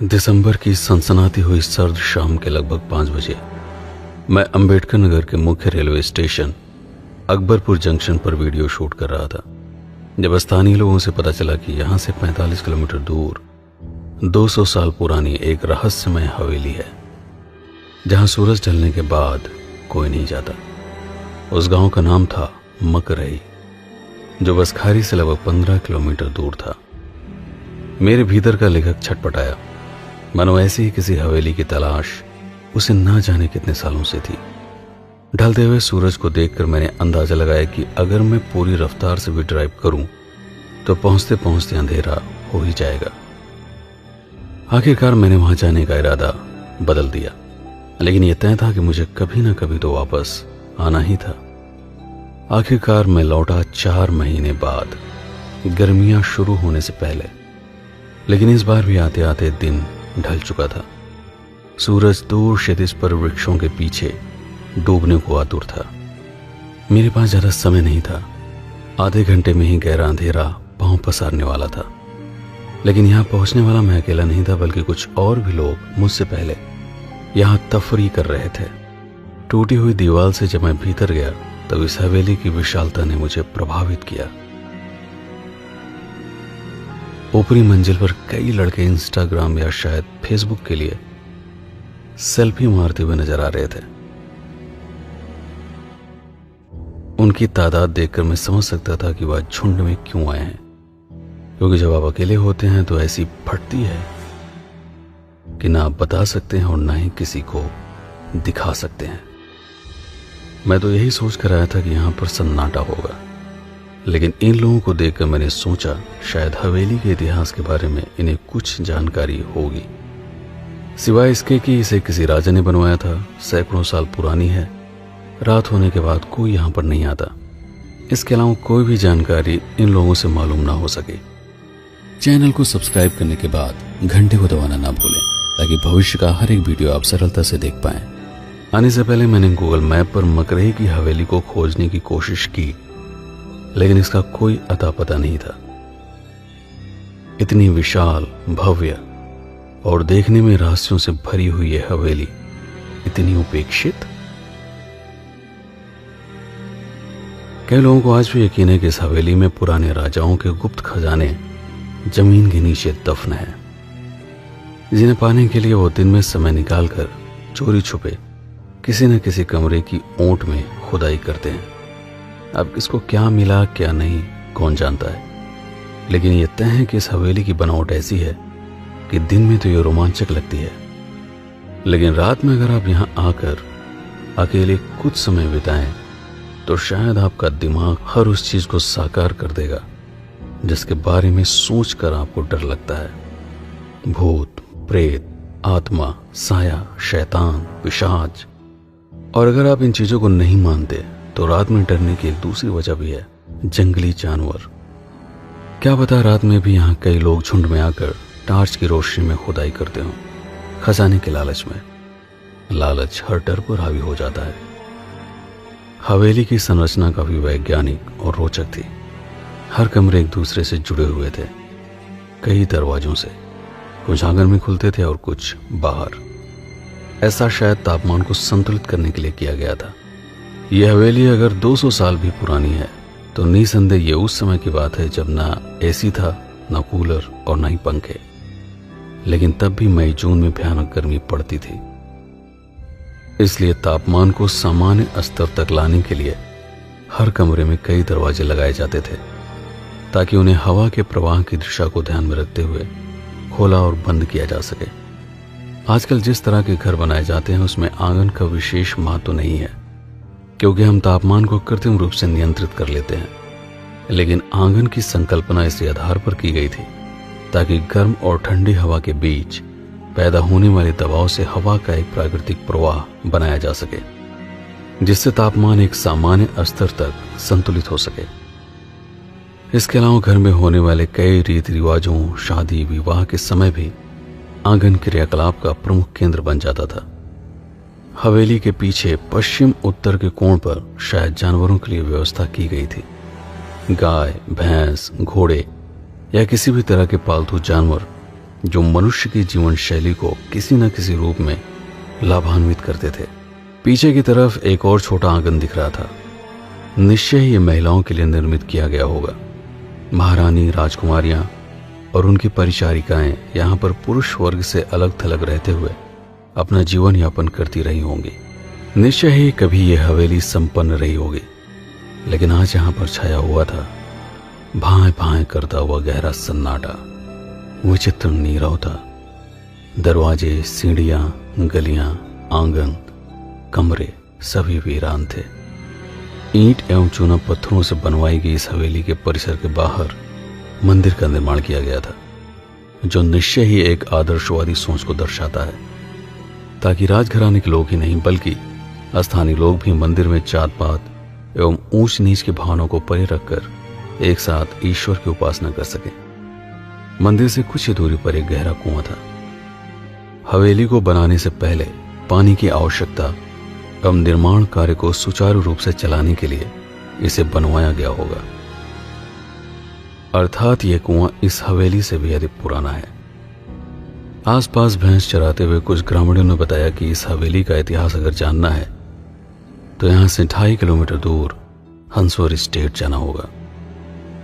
दिसंबर की सनसनाती हुई सर्द शाम के लगभग 5 बजे मैं अंबेडकर नगर के मुख्य रेलवे स्टेशन अकबरपुर जंक्शन पर वीडियो शूट कर रहा था जब स्थानीय लोगों से पता चला कि यहां से 45 किलोमीटर दूर 200 साल पुरानी एक रहस्यमय हवेली है जहां सूरज ढलने के बाद कोई नहीं जाता। उस गांव का नाम था मकरई, जो बसखारी से लगभग 15 किलोमीटर दूर था। मेरे भीतर का लेखक छटपटाया, मानो ऐसी ही किसी हवेली की तलाश उसे ना जाने कितने सालों से थी। ढलते हुए सूरज को देखकर मैंने अंदाजा लगाया कि अगर मैं पूरी रफ्तार से भी ड्राइव करूं तो पहुंचते पहुंचते अंधेरा हो ही जाएगा। आखिरकार मैंने वहां जाने का इरादा बदल दिया, लेकिन यह तय था कि मुझे कभी ना कभी तो वापस आना ही था। आखिरकार मैं लौटा 4 महीने बाद, गर्मियां शुरू होने से पहले। लेकिन इस बार भी आते आते दिन ढल चुका था। सूरज दूर क्षितिज पर वृक्षों के पीछे डूबने को आतुर था। मेरे पास ज्यादा समय नहीं था। आधे घंटे में ही गहरा अंधेरा पांव पसारने वाला था। लेकिन यहां पहुंचने वाला मैं अकेला नहीं था, बल्कि कुछ और भी लोग मुझसे पहले यहां तफरी कर रहे थे। टूटी हुई दीवार से जब मैं भीतर गया तब इस हवेली की विशालता ने मुझे प्रभावित किया। ऊपरी मंजिल पर कई लड़के इंस्टाग्राम या शायद फेसबुक के लिए सेल्फी मारते हुए नजर आ रहे थे। उनकी तादाद देखकर मैं समझ सकता था कि वह झुंड में क्यों आए हैं, क्योंकि जब आप अकेले होते हैं तो ऐसी फटती है कि ना आप बता सकते हैं और ना ही किसी को दिखा सकते हैं। मैं तो यही सोच कर आया था कि यहां पर सन्नाटा होगा, लेकिन इन लोगों को देखकर मैंने सोचा शायद हवेली के इतिहास के बारे में इन्हें कुछ जानकारी होगी, सिवाय इसके कि इसे किसी राजा ने बनवाया था, सैकड़ों साल पुरानी है, रात होने के बाद कोई यहां पर नहीं आता। इसके अलावा कोई भी जानकारी इन लोगों से मालूम ना हो सके। चैनल को सब्सक्राइब करने के बाद घंटे को दबाना ना भूलें, ताकि भविष्य का हर एक वीडियो आप सरलता से देख पाएं। आने से पहले मैंने गूगल मैप पर मकरई की हवेली को खोजने की कोशिश की, लेकिन इसका कोई अता पता नहीं था। इतनी विशाल, भव्य और देखने में रहस्यों से भरी हुई यह हवेली इतनी उपेक्षित। कई लोगों को आज भी यकीन है कि इस हवेली में पुराने राजाओं के गुप्त खजाने जमीन के नीचे दफन है, जिन्हें पाने के लिए वो दिन में समय निकालकर चोरी छुपे किसी न किसी कमरे की ओंठ में खुदाई करते हैं। अब किसको क्या मिला क्या नहीं कौन जानता है, लेकिन यह तय है कि इस हवेली की बनावट ऐसी है कि दिन में तो ये रोमांचक लगती है, लेकिन रात में अगर आप यहां आकर अकेले कुछ समय बिताएं तो शायद आपका दिमाग हर उस चीज को साकार कर देगा जिसके बारे में सोचकर आपको डर लगता है। भूत, प्रेत, आत्मा, साया, शैतान, पिशाच। और अगर आप इन चीजों को नहीं मानते तो रात में डरने की एक दूसरी वजह भी है, जंगली जानवर। क्या पता रात में भी यहां कई लोग झुंड में आकर टार्च की रोशनी में खुदाई करते हों, खजाने के लालच में। लालच हर डर पर हावी हो जाता है। हवेली की संरचना काफी वैज्ञानिक और रोचक थी। हर कमरे एक दूसरे से जुड़े हुए थे, कई दरवाजों से। कुछ आंगन में खुलते थे और कुछ बाहर। ऐसा शायद तापमान को संतुलित करने के लिए किया गया था। यह हवेली अगर 200 साल भी पुरानी है तो निसंदेह ये उस समय की बात है जब ना एसी था, ना कूलर और ना ही पंखे। लेकिन तब भी मई जून में भयानक गर्मी पड़ती थी। इसलिए तापमान को सामान्य स्तर तक लाने के लिए हर कमरे में कई दरवाजे लगाए जाते थे, ताकि उन्हें हवा के प्रवाह की दिशा को ध्यान में रखते हुए खोला और बंद किया जा सके। आजकल जिस तरह के घर बनाए जाते हैं उसमें आंगन का विशेष महत्व नहीं है, क्योंकि हम तापमान को कृत्रिम रूप से नियंत्रित कर लेते हैं। लेकिन आंगन की संकल्पना इस आधार पर की गई थी ताकि गर्म और ठंडी हवा के बीच पैदा होने वाले दबाव से हवा का एक प्राकृतिक प्रवाह बनाया जा सके, जिससे तापमान एक सामान्य स्तर तक संतुलित हो सके। इसके अलावा घर में होने वाले कई रीति रिवाजों, शादी विवाह के समय भी आंगन क्रियाकलाप का प्रमुख केंद्र बन जाता था। हवेली के पीछे पश्चिम उत्तर के कोण पर शायद जानवरों के लिए व्यवस्था की गई थी। गाय, भैंस, घोड़े या किसी भी तरह के पालतू जानवर जो मनुष्य की जीवन शैली को किसी न किसी रूप में लाभान्वित करते थे। पीछे की तरफ एक और छोटा आंगन दिख रहा था। निश्चय ही ये महिलाओं के लिए निर्मित किया गया होगा। महारानी, राजकुमारियां और उनकी परिचारिकाएं यहां पर पुरुष वर्ग से अलग थलग रहते हुए अपना जीवन यापन करती रही होंगी। निश्चय ही कभी यह हवेली संपन्न रही होगी, लेकिन आज यहां पर छाया हुआ था भाएं भाएं करता हुआ गहरा सन्नाटा। विचित्र नीरव था। दरवाजे, सीढ़ियां, गलियां, आंगन, कमरे सभी वीरान थे। ईंट एवं चूना पत्थरों से बनवाई गई इस हवेली के परिसर के बाहर मंदिर का निर्माण किया गया था, जो निश्चय ही एक आदर्शवादी सोच को दर्शाता है, ताकि राजघराने के लोग ही नहीं बल्कि स्थानीय लोग भी मंदिर में जात पात एवं ऊंच नीच की भावनाओं को परे रखकर एक साथ ईश्वर की उपासना कर सके। मंदिर से कुछ ही दूरी पर एक गहरा कुआं था। हवेली को बनाने से पहले पानी की आवश्यकता एवं निर्माण कार्य को सुचारू रूप से चलाने के लिए इसे बनवाया गया होगा। अर्थात यह कुआं इस हवेली से भी अधिक पुराना है। आसपास भैंस चराते हुए कुछ ग्रामीणों ने बताया कि इस हवेली का इतिहास अगर जानना है तो यहां से 2.5 किलोमीटर दूर हंसवर स्टेट जाना होगा।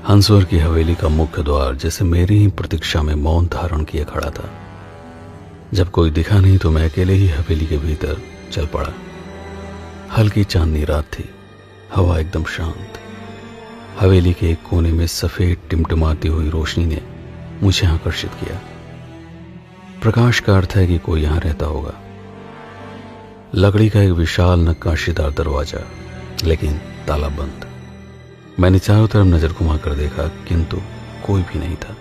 हंसवर की हवेली का मुख्य द्वार जैसे मेरी ही प्रतीक्षा में मौन धारण किए खड़ा था। जब कोई दिखा नहीं तो मैं अकेले ही हवेली के भीतर चल पड़ा। हल्की चांदनी रात थी, हवा एकदम शांत। हवेली के एक कोने में सफेद टिमटिमाती हुई रोशनी ने मुझे आकर्षित किया। प्रकाश का अर्थ है कि कोई यहां रहता होगा। लकड़ी का एक विशाल नक्काशीदार दरवाजा, लेकिन ताला बंद। मैंने चारों तरफ नजर घुमाकर देखा, किंतु कोई भी नहीं था।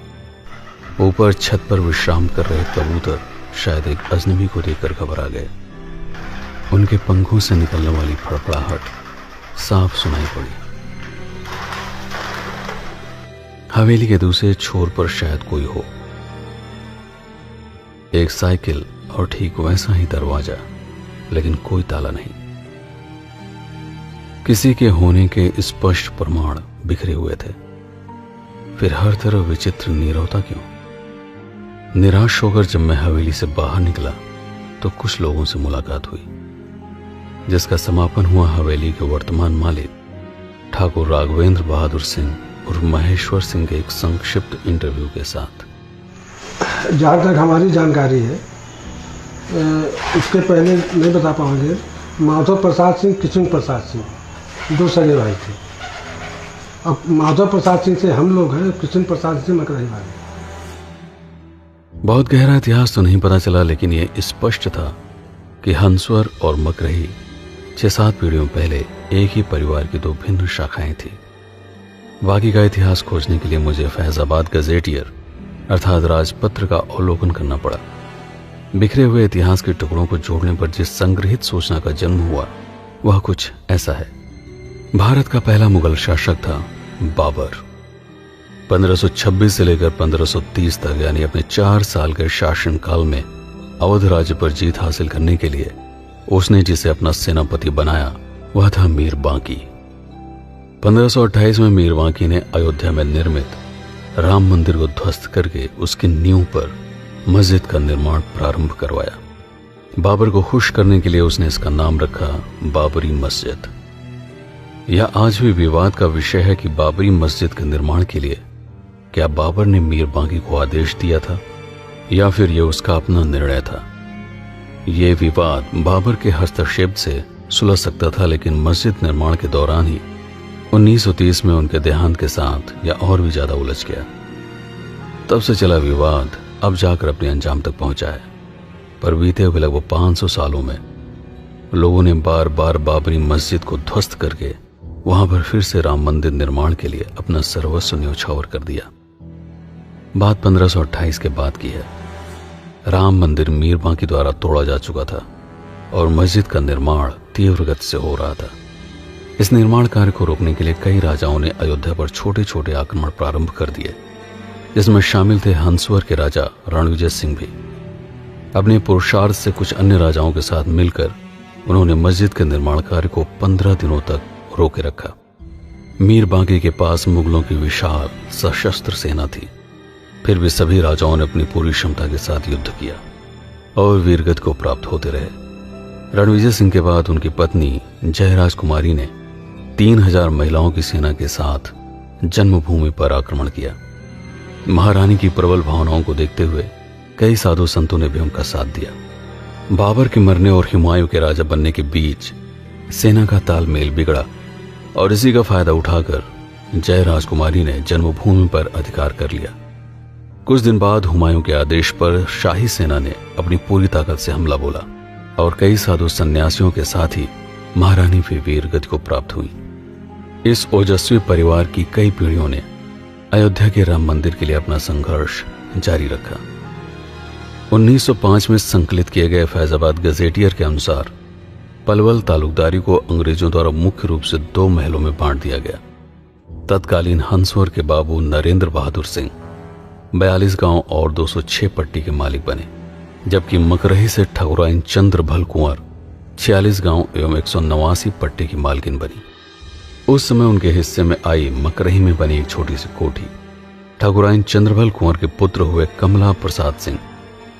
ऊपर छत पर विश्राम कर रहे कबूतर शायद एक अजनबी को देखकर घबरा गए। उनके पंखों से निकलने वाली फड़फड़ाहट साफ सुनाई पड़ी। हवेली के दूसरे छोर पर शायद कोई हो। एक साइकिल और ठीक वैसा ही दरवाजा, लेकिन कोई ताला नहीं। किसी के होने के स्पष्ट प्रमाण बिखरे हुए थे। फिर हर तरफ विचित्र नीरवता क्यों? निराश होकर जब मैं हवेली से बाहर निकला तो कुछ लोगों से मुलाकात हुई, जिसका समापन हुआ हवेली के वर्तमान मालिक ठाकुर राघवेंद्र बहादुर सिंह और महेश्वर सिंह के एक संक्षिप्त इंटरव्यू के साथ। जहाँ तक हमारी जानकारी है, उसके पहले नहीं बता पाएंगे। माधव प्रसाद सिंह, किशन प्रसाद सिंह 2 सगे भाई थे। अब माधव प्रसाद सिंह से हम लोग हैं, किशन प्रसाद सिंह मकरही वाले। बहुत गहरा इतिहास तो नहीं पता चला, लेकिन यह स्पष्ट था कि हंसवर और मकरही 6-7 पीढ़ियों पहले एक ही परिवार की 2 भिन्न शाखाएं थी। बाकी का इतिहास खोजने के लिए मुझे फैजाबाद गजेटियर अर्थात राजपत्र का अवलोकन करना पड़ा। बिखरे हुए इतिहास के टुकड़ों को जोड़ने पर जिस संग्रहित सूचना का जन्म हुआ वह कुछ ऐसा है। भारत का पहला मुगल शासक था बाबर। 1526 से लेकर 1530 तक यानी अपने 4 साल के शासन काल में अवध राज्य पर जीत हासिल करने के लिए उसने जिसे अपना सेनापति बनाया वह था मीर बांकी। 1528 में मीर बांकी ने अयोध्या में निर्मित राम मंदिर को ध्वस्त करके उसकी नींव पर मस्जिद का निर्माण प्रारंभ करवाया। बाबर को खुश करने के लिए उसने इसका नाम रखा बाबरी मस्जिद। यह आज भी विवाद का विषय है कि बाबरी मस्जिद के निर्माण के लिए क्या बाबर ने मीर बांकी को आदेश दिया था या फिर यह उसका अपना निर्णय था। यह विवाद बाबर के हस्तक्षेप से सुलझ सकता था, लेकिन मस्जिद निर्माण के दौरान ही 1930 में उनके देहांत के साथ यह और भी ज्यादा उलझ गया। तब से चला विवाद अब जाकर अपने अंजाम तक पहुंचा है। पर बीते हुए लगभग 500 सालों में लोगों ने बार बार बाबरी मस्जिद को ध्वस्त करके वहां पर फिर से राम मंदिर निर्माण के लिए अपना सर्वस्व न्यौछावर कर दिया। बात 1528 के बाद की है। राम मंदिर मीर बांकी द्वारा तोड़ा जा चुका था और मस्जिद का निर्माण तीव्र गति से हो रहा था। इस निर्माण कार्य को रोकने के लिए कई राजाओं ने अयोध्या पर छोटे छोटे आक्रमण प्रारंभ कर दिए, जिसमें शामिल थे हंसवर के राजा रणविजय सिंह भी। अपने पुरुषार्थ से कुछ अन्य राजाओं के साथ मिलकर उन्होंने मस्जिद के निर्माण कार्य को 15 दिनों तक रोके रखा। मीर बांकी के पास मुगलों की विशाल सशस्त्र सेना थी। फिर भी सभी राजाओं ने अपनी पूरी क्षमता के साथ युद्ध किया और वीरगति को प्राप्त होते रहे। रणविजय सिंह के बाद उनकी पत्नी जयराज कुमारी ने 3000 महिलाओं की सेना के साथ जन्मभूमि पर आक्रमण किया। महारानी की प्रबल भावनाओं को देखते हुए कई साधु संतों ने भी उनका साथ दिया। बाबर के मरने और हुमायूं के राजा बनने के बीच सेना का तालमेल बिगड़ा और इसी का फायदा उठाकर जय राजकुमारी ने जन्मभूमि पर अधिकार कर लिया। कुछ दिन बाद हुमायूं के आदेश पर शाही सेना ने अपनी पूरी ताकत से हमला बोला और कई साधु सन्यासियों के साथ ही महारानी भी वीर गति को प्राप्त हुई। इस ओजस्वी परिवार की कई पीढ़ियों ने अयोध्या के राम मंदिर के लिए अपना संघर्ष जारी रखा। 1905 में संकलित किए गए फैजाबाद गजेटियर के अनुसार पलवल तालुकदारी को अंग्रेजों द्वारा मुख्य रूप से 2 महलों में बांट दिया गया। तत्कालीन हंसवर के बाबू नरेंद्र बहादुर सिंह 42 गांव और 206 पट्टी के मालिक बने, जबकि मकरही से ठकुराइन चंद्र भल कुंवर 46 गांव एवं 189 पट्टी की मालकिन बनी। उस समय उनके हिस्से में आई मकरही में बनी एक छोटी सी कोठी ठाकुराइन चंद्रभल कुंवर के पुत्र हुए कमला प्रसाद सिंह,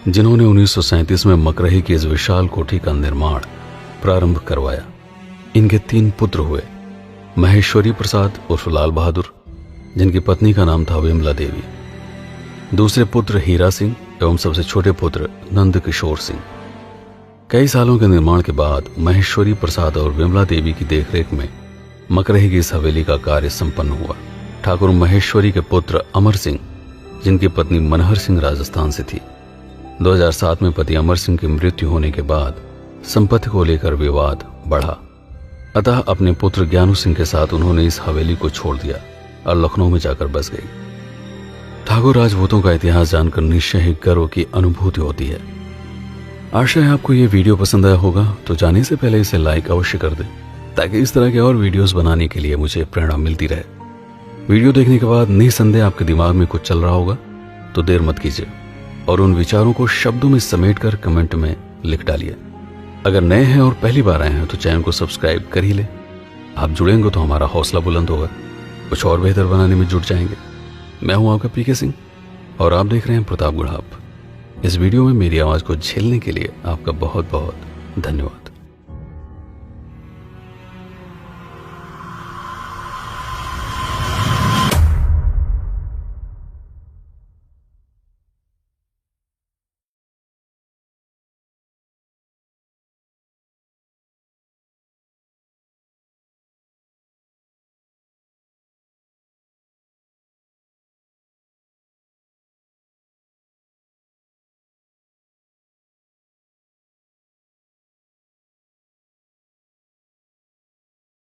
जिन्होंने 1937 में मकरही की इस विशाल कोठी का निर्माण प्रारंभ करवाया। इनके 3 पुत्र हुए महेश्वरी प्रसाद उर्फ लाल बहादुर, जिनकी पत्नी का नाम था विमला देवी, दूसरे पुत्र हीरा सिंह एवं सबसे छोटे पुत्र नंद किशोर सिंह। कई सालों के निर्माण के बाद महेश्वरी प्रसाद और विमला देवी की देखरेख में मकरही की इस हवेली का कार्य संपन्न हुआ। ठाकुर महेश्वरी के पुत्र अमर सिंह, जिनकी पत्नी मनहर सिंह राजस्थान से थी, 2007 में पति अमर सिंह की मृत्यु होने के बाद संपत्ति को लेकर विवाद बढ़ा, अतः अपने पुत्र ज्ञानू सिंह के साथ उन्होंने इस हवेली को छोड़ दिया और लखनऊ में जाकर बस गई। ठाकुर राजपूतों का इतिहास जानकर निश्चय ही गर्व की अनुभूति होती है। आशा है आपको ये वीडियो पसंद आया होगा, तो जाने से पहले इसे लाइक अवश्य कर दें ताकि इस तरह के और वीडियोस बनाने के लिए मुझे प्रेरणा मिलती रहे। वीडियो देखने के बाद निसंदेह आपके दिमाग में कुछ चल रहा होगा, तो देर मत कीजिए और उन विचारों को शब्दों में समेटकर कमेंट में लिख डालिए। अगर नए हैं और पहली बार आए हैं तो चैनल को सब्सक्राइब कर ही ले। आप जुड़ेंगे तो हमारा हौसला बुलंद होगा, कुछ और बेहतर बनाने में जुट जाएंगे। मैं हूं आपका पीके सिंह और आप देख रहे हैं प्रतापगढ़। इस वीडियो में मेरी आवाज को झेलने के लिए आपका बहुत बहुत धन्यवाद।